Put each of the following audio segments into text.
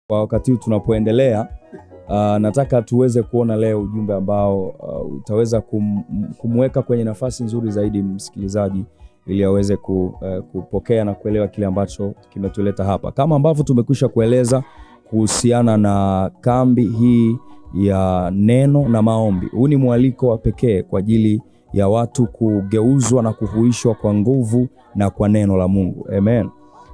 Kwa wakati huu tunapoendelea, nataka tuweze kuona leo ujumbe ambao utaweza kumweka kwenye nafasi nzuri zaidi msikilizaji ili aweze kupokea na kuelewa kile ambacho kimetuleta hapa. Kama ambavyo tumekwisha kueleza kuhusiana na kambi hii ya neno na maombi. Huu ni mwaliko wa pekee kwa ajili ya watu kugeuzwa na kuhuishwa kwa nguvu na kwa neno la Mungu. Amen.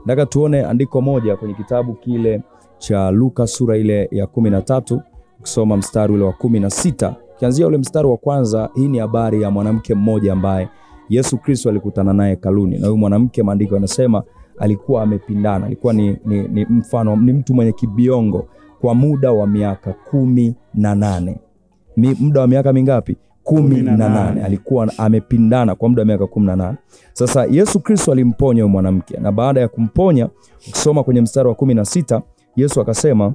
Nataka tuone andiko moja kwenye kitabu kile cha Luka sura ile ya 13, kusoma mstari ule wa 16. Kianzia ule mstari wa kwanza, hii ni habari ya mwanamke mmoja ambaye Yesu Kristo alikutana naye kaluni. Na huyu mwanamke, maandiko yanasema alikuwa amepindana, alikuwa ni mfano, ni mtu mwenye kibiongo kwa muda wa miaka 18. Muda wa miaka mingapi? 18. Alikuwa amepindana kwa muda wa miaka 18. Sasa Yesu Kristo alimponya huyu mwanamke, na baada ya kumponya, ukisoma kwenye mstari wa 16, Yesu akasema,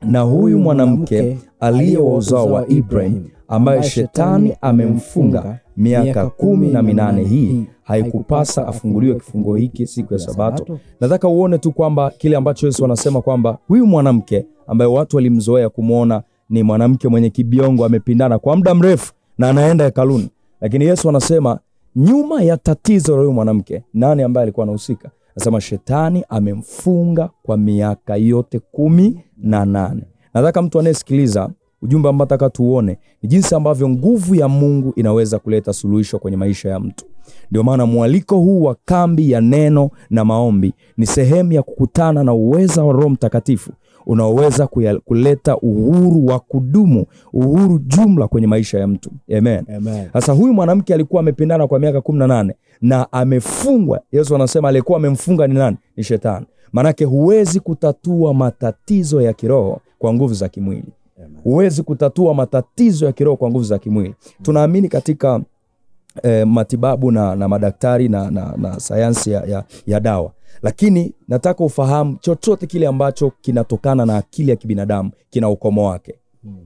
na huyu mwanamke aliye wa uzao wa Ibrahim, ambaye shetani amemfunga miaka 18 hii, haikupasa afunguliwe kifungo hiki siku ya Sabato. Nataka uone tu kwamba kile ambacho Yesu anasema kwamba huyu mwanamke ambaye watu walimzoea kumuona ni mwanamke mwenye kibiongo, amepindana kwa muda mrefu na anaenda hekaluni. Lakini Yesu anasema nyuma ya tatizo la huyu mwanamke, nani ambaye alikuwa anahusika? Anasema shetani amemfunga kwa miaka yote 18. Nataka mtu anayesikiliza ujumbe ambao nataka tuone ni jinsi ambavyo nguvu ya Mungu inaweza kuleta suluhisho kwenye maisha ya mtu. Ndio maana mwaliko huu wa kambi ya neno na maombi ni sehemu ya kukutana na uweza wa Roho Mtakatifu unaoweza kuleta uhuru wa kudumu, uhuru jumla kwenye maisha ya mtu. Amen. Sasa huyu mwanamke alikuwa amepindana kwa miaka 18 na amefungwa. Yesu anasema alikuwa amemfunga ni nani? Ni shetani. Manake huwezi kutatua matatizo ya kiroho kwa nguvu za kimwili. Huwezi kutatua matatizo ya kiroho kwa nguvu za kimwili. Tunaamini katika matibabu na madaktari na sayansi ya dawa. Lakini nataka ufahamu chochote kile ambacho kinatokana na akili ya kibinadamu kina ukomo wake.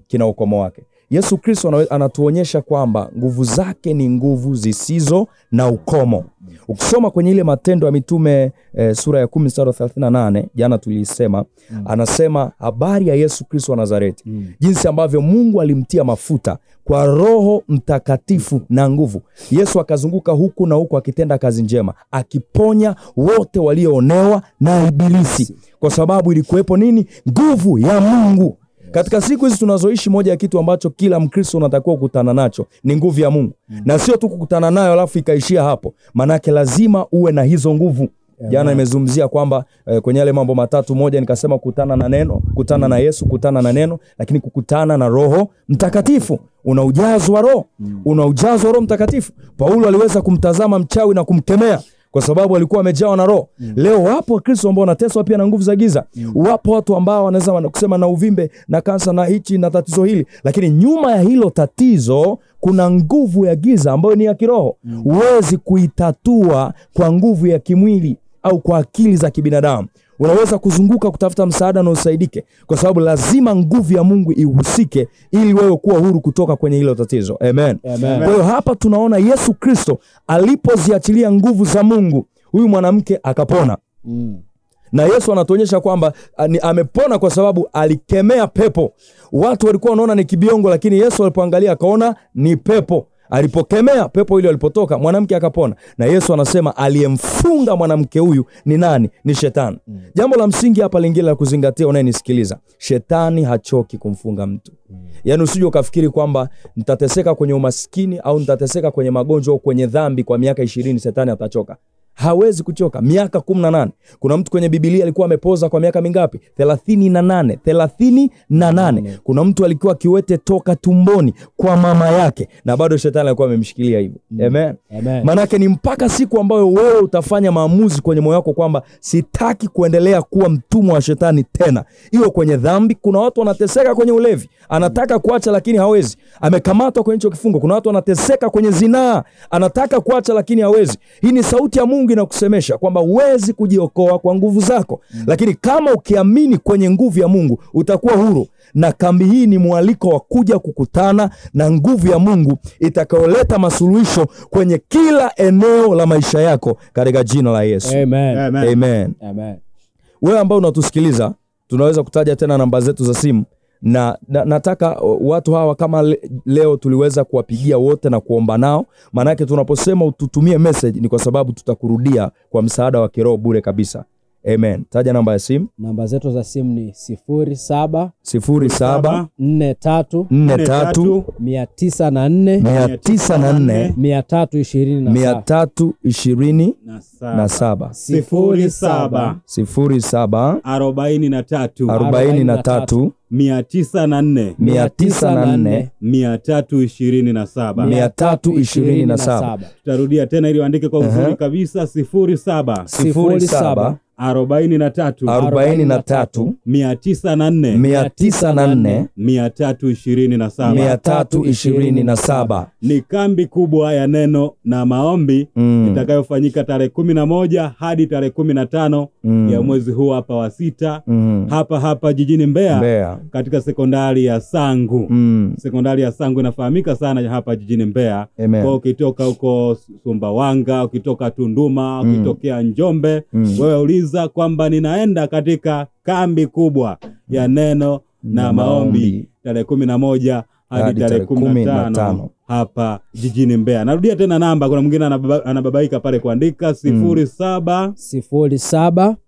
Kina ukomo wake. Yesu Kristo anatuonyesha kwamba nguvu zake ni nguvu zisizo na ukomo. Ukisoma kwenye ile Matendo ya Mitume sura ya 10 mstari wa 38, jana tulisema, anasema habari ya Yesu Kristo wa Nazareti. Jinsi ambavyo Mungu alimtia mafuta kwa Roho Mtakatifu na nguvu. Yesu akazunguka huku na huku akitenda kazi njema, akiponya wote walioonewa na ibilisi. Kwa sababu ilikuwepo nini? Nguvu ya Mungu. Katika siku hizi tunazoishi, moja ya kitu ambacho kila Mkristo unatakiwa kukutana nacho ni nguvu ya Mungu. Na sio tu kukutana nayo alafu ikaishia hapo. Manake lazima uwe na hizo nguvu. Jana nimezungumzia kwamba kwenye yale mambo matatu, moja nikasema kukutana na neno, kukutana na Yesu, kukutana na neno, lakini kukutana na Roho Mtakatifu. Una ujazo wa Roho. Una ujazo wa Roho Mtakatifu. Paulo aliweza kumtazama mchawi na kumkemea kwa sababu alikuwa amejawa na Roho. Leo wapo Wakristo ambao wanateswa pia na nguvu za giza. Wapo watu ambao wanaweza kusema na uvimbe na kansa na hichi na tatizo hili, lakini nyuma ya hilo tatizo kuna nguvu ya giza ambayo ni ya kiroho. Huwezi kuitatua kwa nguvu ya kimwili au kwa akili za kibinadamu. Unaweza kuzunguka kutafuta msaada na usaidike, kwa sababu lazima nguvu ya Mungu ihusike ili wewe kuwa huru kutoka kwenye hilo tatizo. Amen. Kwa hiyo hapa tunaona Yesu Kristo alipoziachilia nguvu za Mungu, huyu mwanamke akapona. Na Yesu anatuonyesha kwamba amepona kwa sababu alikemea pepo. Watu walikuwa wanaona ni kibiongo, lakini Yesu alipoangalia akaona ni pepo. Alipokemea pepo ile, alipotoka mwanamke akapona. Na Yesu anasema aliyemfunga mwanamke huyu ni nani? Ni shetani. Jambo la msingi hapa lingine la kuzingatia, unayenisikiliza, shetani hachoki kumfunga mtu. Yaani usije ukafikiri kwamba nitateseka kwenye umaskini au nitateseka kwenye magonjwa au kwenye dhambi kwa miaka 20 shetani atachoka. Hawezi kuchoka. Miaka 18. Kuna mtu kwenye Biblia alikuwa amepoza kwa miaka mingapi? 38. 38. Kuna mtu alikuwa kiwete toka tumboni kwa mama yake na bado shetani alikuwa amemshikilia hivyo. Amen. Manake ni mpaka siku ambayo wewe utafanya maamuzi kwenye moyo wako kwamba sitaki kuendelea kuwa mtumwa wa shetani tena. Hiyo kwenye dhambi. Kuna watu wanateseka kwenye ulevi, anataka kuacha lakini hawezi. Amekamatwa kwenye hicho kifungo. Kuna watu wanateseka kwenye zinaa, anataka kuacha lakini hawezi. Hii ni sauti ya Mungu inakusemesha kwamba huwezi kujiokoa kwa nguvu zako. Lakini kama ukiamini kwenye nguvu ya Mungu utakuwa huru. Na kambi hii ni mwaliko wa kuja kukutana na nguvu ya Mungu itakayoleta masuluhisho kwenye kila eneo la maisha yako katika jina la Yesu. Amen. Amen. Amen. Wewe ambao unatusikiliza, tunaweza kutaja tena namba zetu za simu na nataka watu hawa kama leo tuliweza kuwapigia wote na kuomba nao. Maana yake tunaposema ututumie message ni kwa sababu tutakurudia kwa msaada wa kiroho bure kabisa. Amen. Taja namba ya simu. Namba zetu za simu ni 07 43 904 324 327 07 43 904 327. Tutarudia tena ili uandike kwa uzuri kabisa. 07 43 904 327. Ni kambi kubwa ya neno na maombi itakayofanyika tarehe 11 hadi tarehe 15 ya mwezi huu hapa wa 6 hapa jijini Mbeya, katika sekondari ya Sangu. Sekondari ya Sangu inafahamika sana hapa jijini Mbeya. Kwa ukitoka huko Sumbawanga, ukitoka Tunduma, ukitokea Njombe, wewe uliza kwamba ninaenda katika kambi kubwa ya neno na maombi tarehe 11 hadi tarehe 15 hapa jijini Mbeya. Narudia tena namba, kuna mwingine anababaika pale kuandika 07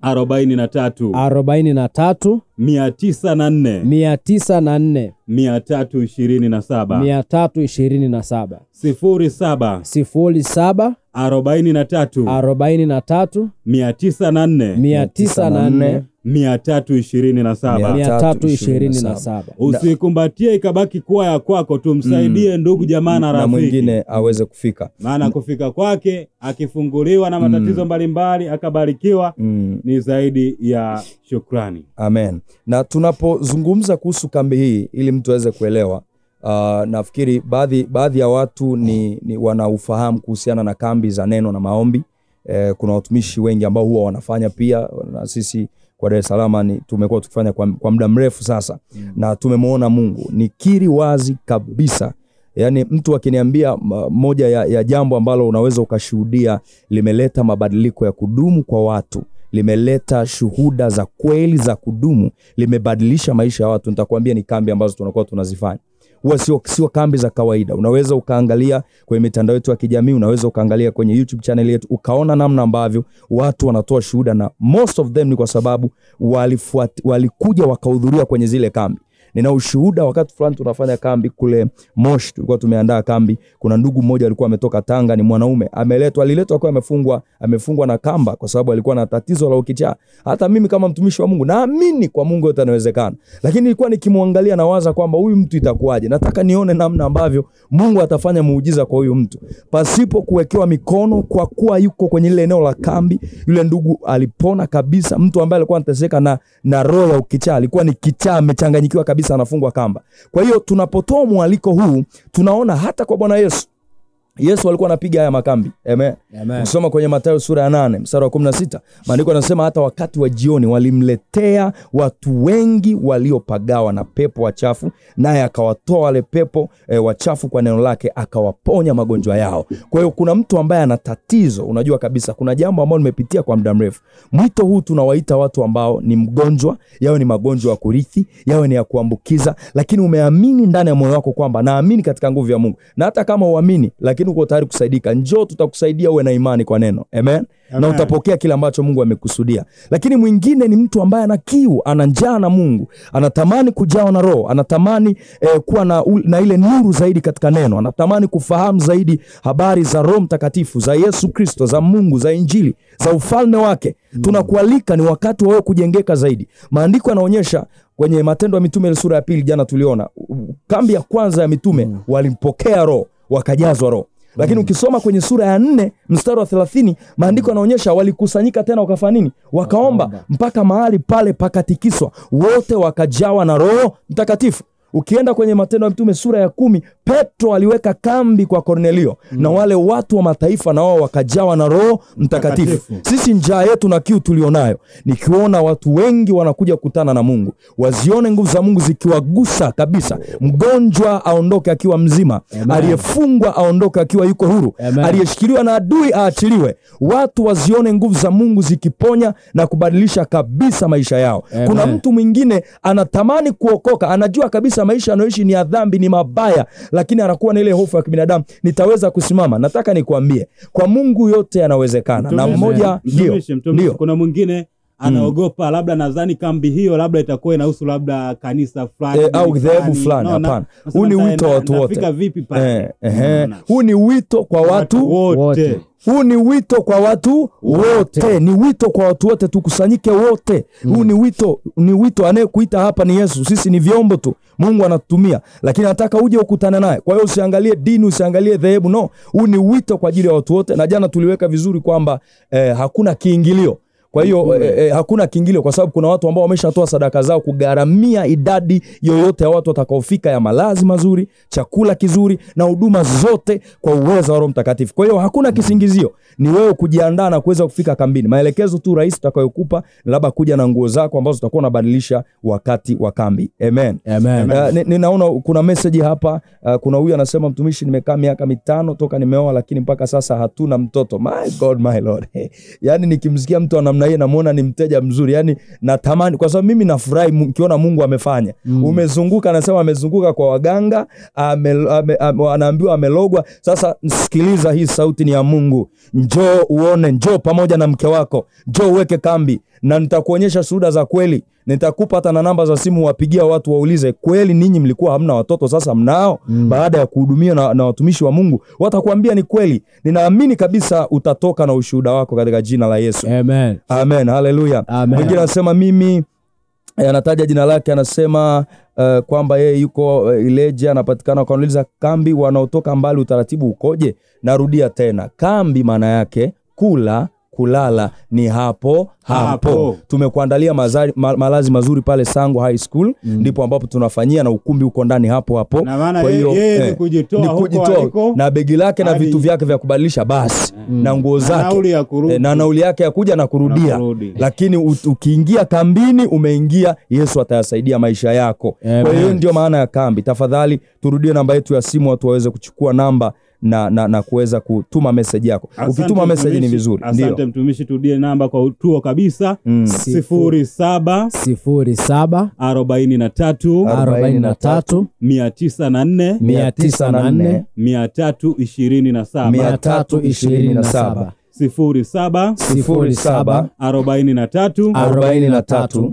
43 904 327 07 43 904 327. Usikumbatie ikabaki kuwa ya kwako, tumsaidie ndugu jamaa na rafiki, na mwingine aweze kufika. Maana kufika kwake akifunguliwa na matatizo mbalimbali akabarikiwa ni zaidi ya shukrani. Amen. Na tunapozungumza kuhusu kambi hii ili mtu aweze kuelewa, nafikiri baadhi ya watu ni wanaufahamu kuhusiana na kambi za neno na maombi. Kuna watumishi wengi ambao huwa wanafanya pia, na sisi kwa Dar es Salaam tumekuwa tukifanya kwa muda mrefu sasa. Na tumemwona Mungu. Nikiri wazi kabisa, yani mtu akiniambia moja ya jambo ambalo unaweza ukashuhudia limeleta mabadiliko ya kudumu kwa watu, limeleta shuhuda za kweli za kudumu, limebadilisha maisha ya watu, nitakwambia ni kambi ambazo tunakuwa tunazifanya. Huwa sio kambi za kawaida. Unaweza ukaangalia kwenye mitandao yetu ya kijamii, unaweza ukaangalia kwenye YouTube channel yetu, ukaona namna ambavyo watu wanatoa shuhuda, na most of them ni kwa sababu walikuja wakahudhuria kwenye zile kambi. Nina ushuhuda, wakati fulani tunafanya kambi kule Moshi, tulikuwa tumeandaa kambi. Kuna ndugu mmoja alikuwa ametoka Tanga, ni mwanaume, aliletwa kwa amefungwa na kamba kwa sababu alikuwa na tatizo la ukichaa. Hata mimi kama mtumishi wa Mungu naamini kwa Mungu yote yanawezekana, lakini nilikuwa nikimwangalia nawaza kwamba huyu mtu itakuwaje. Nataka nione namna ambavyo Mungu atafanya muujiza kwa huyu mtu pasipo kuwekewa mikono, kwa kuwa yuko kwenye ile eneo la kambi. Yule ndugu alipona kabisa. Mtu ambaye alikuwa anateseka na roho ya ukichaa, alikuwa ni kichaa amechanganyikiwa kabisa, anafungwa kamba. Kwa hiyo tunapotoa mwaliko huu, tunaona hata kwa Bwana Yesu alikuwa anapiga haya makambi. Amen. Ukisoma kwenye Mathayo sura ya 8 mstari wa 16, maandiko yanasema hata wakati wa jioni walimletea watu wengi waliopagawa na pepo wachafu, naye akawatoa wale pepo wachafu kwa neno lake, akawaponya magonjwa yao. Kwa hiyo kuna mtu ambaye ana tatizo, unajua kabisa kuna jambo ambalo limepitia kwa muda mrefu. Mwito huu tunawaita watu ambao ni mgonjwa, yawe ni magonjwa ya kurithi, yawe ni ya kuambukiza, lakini umeamini ndani ya moyo wako kwamba naamini katika nguvu ya Mungu. Na hata kama uamini lakini uko tayari kusaidika, njoo tutakusaidia uwe na imani kwa neno. Amen. Na utapokea kile ambacho Mungu amekusudia. Lakini mwingine ni mtu ambaye ana kiu, ana njaa na Mungu, anatamani kujawa na Roho, anatamani kuwa na ile nuru zaidi katika neno, anatamani kufahamu zaidi habari za Roho Mtakatifu, za Yesu Kristo, za Mungu, za Injili, za ufalme wake. Tunakualika, ni wakati wa wewe kujengeka zaidi. Maandiko yanaonyesha kwenye Matendo ya Mitume sura ya 2, jana tuliona kambi ya kwanza ya mitume walimpokea Roho, wakajazwa Roho. Lakini ukisoma kwenye sura ya 4 mstari wa 30, maandiko yanaonyesha walikusanyika tena wakafanya nini? Wakaomba mpaka mahali pale pakatikiswa, wote wakajawa na Roho Mtakatifu. Ukienda kwenye Matendo ya Mitume sura ya 10, Petro aliweka kambi kwa Kornelio na wale watu wa mataifa na wao wakajawa na Roho Mtakatifu. Sisi njaa yetu na kiu tulionayo ni kuona watu wengi wanakuja kukutana na Mungu, wazione nguvu za Mungu zikiwagusa kabisa. Mgonjwa aondoke akiwa mzima, aliyefungwa aondoke akiwa yuko huru, aliyeshikiliwa na adui aachiliwe. Watu wazione nguvu za Mungu zikiponya na kubadilisha kabisa maisha yao. Kuna mtu mwingine anatamani kuokoka, anajua kabisa maisha anayoishi ni ya dhambi, ni mabaya, lakini anakuwa na ile hofu ya kibinadamu, nitaweza kusimama? Nataka nikuambie, kwa Mungu yote yanawezekana. Na mmoja ndio kuna mwingine anaogopa, labda nadhani kambi hiyo labda itakuwa inahusu labda kanisa fulani au dhehebu fulani. Hapana, huu ni wito wa watu wote. Huu ni wito kwa watu wote. Huu ni wito kwa watu wote. Ni wito kwa watu wote, tukusanyike wote. Huu ni wito anayekuita hapa ni Yesu. Sisi ni vyombo tu. Mungu anatutumia, lakini anataka uje ukutane naye. Kwa hiyo usiangalie dini, usiangalie dhehebu, no. Huu ni wito kwa ajili ya watu wote. Na jana tuliweka vizuri kwamba hakuna kiingilio. Kwa hiyo hakuna kiingilio, kwa sababu kuna watu ambao wameshatoa sadaka zao kugharamia idadi yoyote ya watu watakaofika, ya malazi mazuri, chakula kizuri na huduma zote kwa uwezo wa Roho Mtakatifu. Kwa hiyo hakuna kisingizio, ni wewe kujiandaa na kuweza kufika kambini. Maelekezo tu rahisi tutakayokupa ni labda kuja na nguo zako ambazo utakuwa unabadilisha wakati wa kambi. Amen. Ninaona kuna message hapa. Kuna huyu anasema, mtumishi, nimekaa miaka 5 toka nimeoa, lakini mpaka sasa hatuna mtoto. My God, my Lord. Yani nikimsikia mtu na yeye namuona ni mteja mzuri, yani natamani, kwa sababu mimi nafurahi nikiona Mungu amefanya. Umezunguka, anasema amezunguka kwa waganga, anaambiwa amelogwa. Sasa sikiliza, hii sauti ni ya Mungu. Njoo uone, njoo pamoja na mke wako, njoo uweke kambi na nitakuonyesha shuhuda za kweli. Nitakupa hata na namba za simu, wapigia watu waulize, kweli ninyi mlikuwa hamna watoto, sasa mnao? Baada ya kuhudumia na watumishi wa Mungu, watakuambia ni kweli. Ninaamini kabisa utatoka na ushuhuda wako katika jina la Yesu. Amen. Haleluya. Mwingine anasema mimi, anataja jina lake, anasema kwamba yeye yuko Ileje, anapatikana kwa Nuliza. Kambi wanaotoka mbali utaratibu ukoje? Narudia tena, kambi maana yake kula, kulala ni hapo. Tumekuandalia malazi mazuri pale Sango High School, ndipo ambapo tunafanyia, na ukumbi uko ndani hapo. Kwa hiyo ni kujitoa na begi lake na vitu vyake vya kubadilisha basi na nguo zake na nauli yake ya kuja na kurudia. Lakini ukiingia kambini, umeingia, Yesu atayasaidia maisha yako. Kwa hiyo ndio maana ya kambi. Tafadhali turudie namba yetu ya simu, watu waweze kuchukua namba na kuweza kutuma message yako. Ukituma message ni vizuri. Asante mtumishi, turudie namba kwa utuo kabisa. 07 43 904 904 327 07 43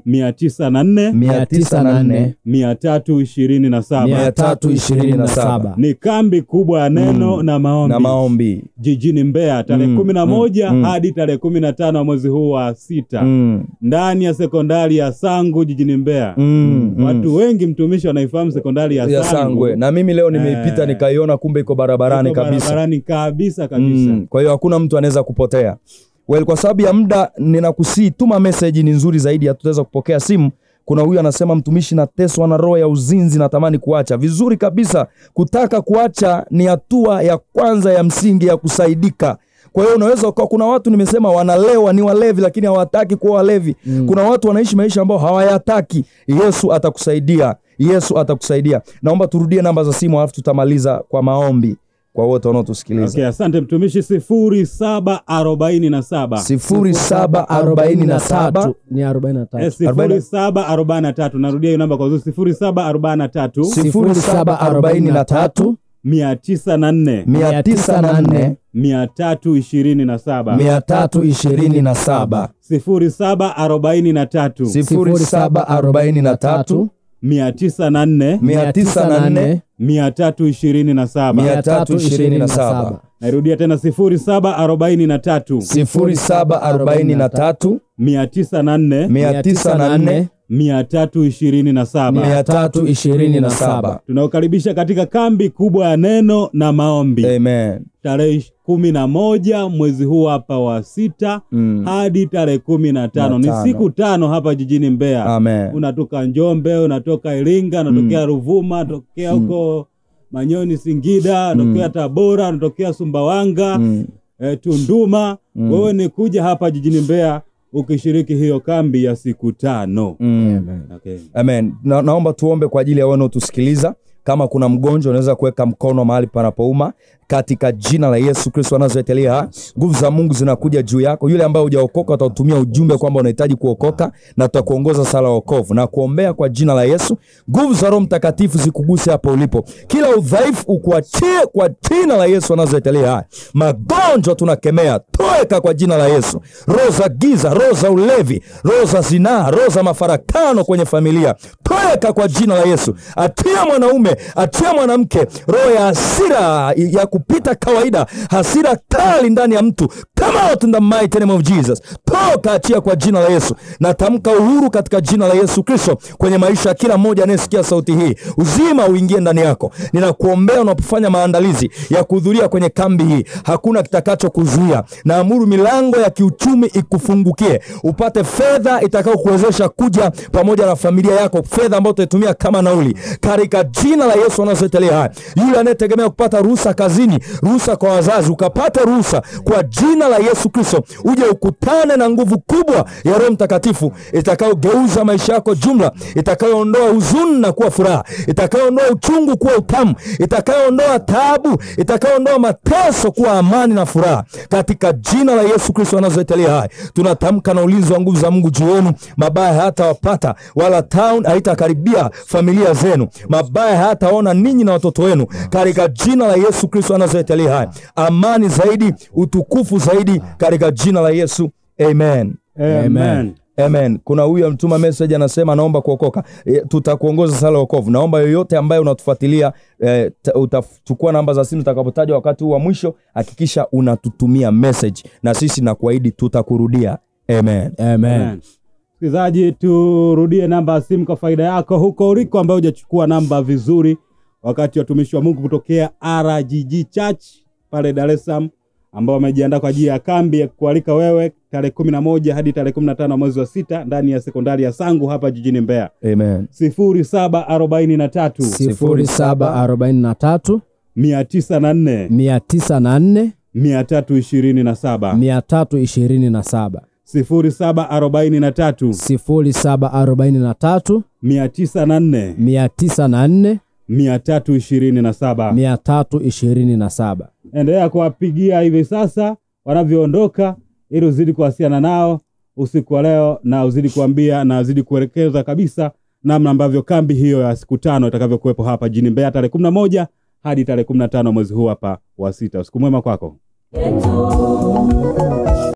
904 327. Ni kambi kubwa ya neno na maombi jijini Mbeya, tarehe 11 hadi tarehe 15 mwezi huu wa 6, ndani ya sekondari ya Sangu jijini Mbeya. Watu wengi mtumishi wanaifahamu sekondari ya Sangu. Na mimi leo nimeipita nikaiona, kumbe iko barabarani kabisa. Kwa hiyo hakuna mtu anaweza kupotea. Kwa sababu ya muda, ninakusii tuma message, ni nzuri zaidi, hatutaweza kupokea simu. Kuna huyu anasema, mtumishi, nateswa na roho ya uzinzi, natamani kuacha. Vizuri kabisa. Kutaka kuacha ni hatua ya kwanza ya msingi ya kusaidika. Kwa hiyo unaweza, kuna watu nimesema wanalewa, ni walevi, lakini hawataki kuwa walevi. Kuna watu wanaishi maisha ambao hawayataki. Yesu atakusaidia. Naomba turudie namba za simu, alafu tutamaliza kwa maombi kwa wote wanaotusikiliza. Asante mtumishi. 0747 ni 43 0743. Narudia hiyo namba kwa 0743 904 327 327 0743 904 327 Nairudia tena 0743 0743 904 904 327. Tunaokaribisha katika kambi kubwa ya neno na maombi. Amen. Tarehe 11 mwezi huu hapa wa 6 hadi tarehe 15. Ni siku 5 hapa jijini Mbeya. Amen. Unatoka Njombe, unatoka Iringa, unatokea Ruvuma, unatokea huko Manyoni Singida, unatokea Tabora, unatokea Sumbawanga, Tunduma. Wewe ni kuja hapa jijini Mbeya ukishiriki hiyo kambi ya siku 5. Amen. Okay. Amen. Naomba tuombe kwa ajili ya wao tusikiliza. Kama kuna mgonjwa unaweza kuweka mkono mahali panapouma katika jina la Yesu Kristo anazoetelea. Nguvu za Mungu zinakuja juu yako. Yule ambaye hujaokoka utatumia ujumbe kwamba unahitaji kuokoka na tutakuongoza sala ya wokovu na kuombea kwa jina la Yesu. Nguvu za Roho Mtakatifu zikuguse hapo ulipo. Kila udhaifu ukuachie kwa jina la Yesu anazoetelea. Magonjwa tunakemea, toeka kwa jina la Yesu. Roho za giza, roho za ulevi, roho za zinaa, roho za mafarakano kwenye familia, toeka kwa jina la Yesu. Atia mwanaume, atia mwanamke, roho ya hasira ya kupita kawaida, hasira kali ndani ya mtu, come out in the mighty name of Jesus. Toka, achia kwa jina la Yesu. Natamka uhuru katika jina la Yesu Kristo kwenye maisha ya kila mmoja anayesikia sauti hii. Uzima uingie ndani yako. Ninakuombea unapofanya maandalizi ya kuhudhuria kwenye kambi hii, hakuna kitakacho kuzuia. Naamuru milango ya kiuchumi ikufungukie. Upate fedha itakao kuwezesha kuja pamoja na familia yako, fedha ambayo utatumia kama nauli. Katika jina la Yesu anazotelea haya. Yule anayetegemea kupata ruhusa kazini, ruhusa kwa wazazi, ukapata ruhusa kwa jina la Yesu Kristo. Uje ukutane na nguvu kubwa ya Roho Mtakatifu itakayogeuza maisha yako jumla, itakayoondoa huzuni na kuwa furaha, itakayoondoa uchungu kuwa utamu, itakayoondoa taabu, itakayoondoa mateso kuwa amani na furaha. Katika jina la Yesu Kristo anazotelea haya. Tunatamka na ulinzi wa nguvu za Mungu juu yenu. Mabaya hatawapata, wala town haitakaribia familia zenu. Mabaya hataona ninyi na watoto wenu. Katika jina la Yesu Kristo anazoetelea haya. Amani zaidi, utukufu zaidi katika jina la Yesu. Amen. Amen. Amen. Kuna huyu amtuma message anasema naomba kuokoka. Tutakuongoza sala ya wokovu. Naomba yoyote ambaye unatufuatilia utachukua namba za simu tutakapotaja wakati huu wa mwisho, hakikisha unatutumia message na sisi na kuahidi tutakurudia. Amen. Amen. Msikilizaji, turudie namba ya simu kwa faida yako huko uliko ambaye hujachukua namba vizuri. Wakati watumishi wa Mungu kutokea RGG Church pale Dar es Salaam ambao wamejiandaa kwa ajili ya kambi ya kualika wewe tarehe 11 hadi tarehe 15 mwezi wa 6 ndani ya sekondari ya Sangu hapa jijini Mbeya. Amen. 0743 904 327 327 0743 904 327. Endelea kuwapigia hivi sasa wanavyoondoka ili uzidi kuwasiliana nao usiku wa leo na uzidi kuambia na uzidi kuelekeza kabisa namna ambavyo kambi hiyo ya siku 5 itakavyokuwepo hapa jijini Mbeya tarehe 11 hadi tarehe 15 mwezi huu hapa wa 6. Usiku mwema kwako.